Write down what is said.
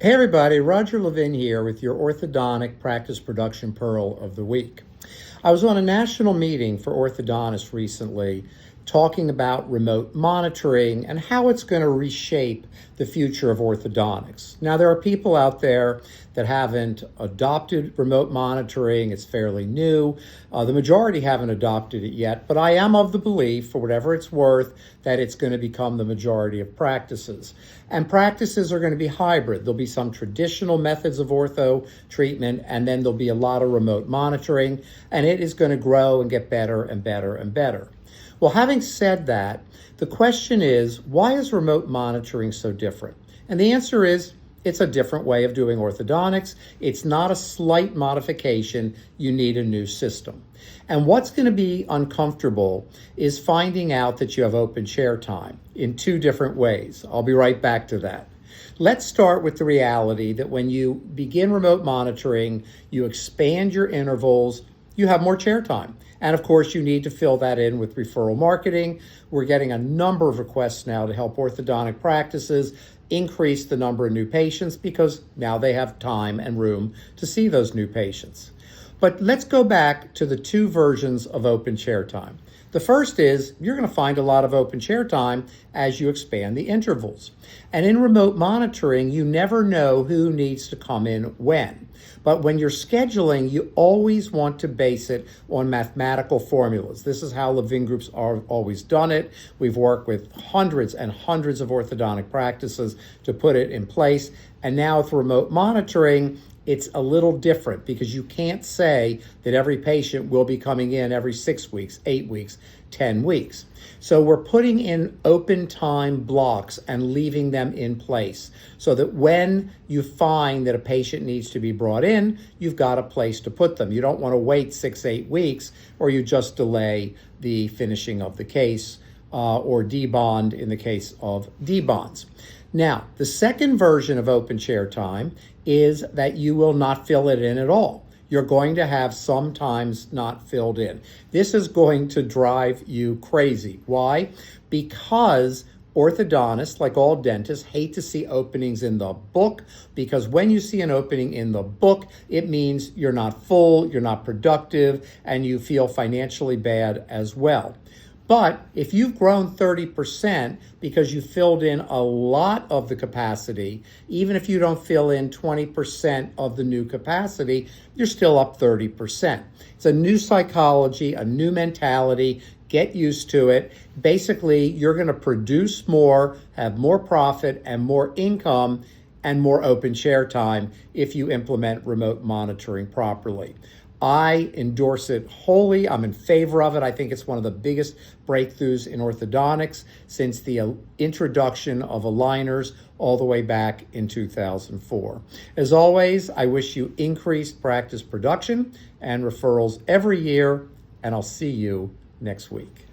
Hey everybody, Roger Levin here with your orthodontic practice production pearl of the week. I was on a national meeting for orthodontists recently talking about remote monitoring and how it's going to reshape the future of orthodontics. Now, there are people out there that haven't adopted remote monitoring. It's fairly new. The majority haven't adopted it yet, but I am of the belief, for whatever it's worth, that it's going to become the majority of practices. And practices are going to be hybrid. There'll be some traditional methods of ortho treatment, and then there'll be a lot of remote monitoring, and it is going to grow and get better and better and better. Well, having said that, the question is, why is remote monitoring so different? And the answer is, it's a different way of doing orthodontics. It's not a slight modification. You need a new system. And what's going to be uncomfortable is finding out that you have open chair time in two different ways. I'll be right back to that. Let's start with the reality that when you begin remote monitoring, you expand your intervals, you have more chair time. And of course, you need to fill that in with referral marketing. We're getting a number of requests now to help orthodontic practices increase the number of new patients because now they have time and room to see those new patients. But let's go back to the two versions of open chair time. The first is you're going to find a lot of open chair time as you expand the intervals. And in remote monitoring, you never know who needs to come in when. But when you're scheduling, you always want to base it on mathematical formulas. This is how Levin Group's always done it. We've worked with hundreds and hundreds of orthodontic practices to put it in place. And now with remote monitoring, it's a little different because you can't say that every patient will be coming in every 6 weeks, 8 weeks, 10 weeks. So we're putting in open time blocks and leaving them in place so that when you find that a patient needs to be brought in, you've got a place to put them. You don't want to wait 6, 8 weeks or you just delay the finishing of the case or debond in the case of debonds. Now, the second version of open chair time is that you will not fill it in at all. You're going to have sometimes not filled in. This is going to drive you crazy. Why? Because orthodontists, like all dentists, hate to see openings in the book because when you see an opening in the book, it means you're not full, you're not productive, and you feel financially bad as well. But if you've grown 30% because you filled in a lot of the capacity, even if you don't fill in 20% of the new capacity, you're still up 30%. It's a new psychology, a new mentality. Get used to it. Basically, you're going to produce more, have more profit and more income and more open chair time if you implement remote monitoring properly. I endorse it wholly. I'm in favor of it. I think it's one of the biggest breakthroughs in orthodontics since the introduction of aligners all the way back in 2004. As always, I wish you increased practice production and referrals every year, and I'll see you next week.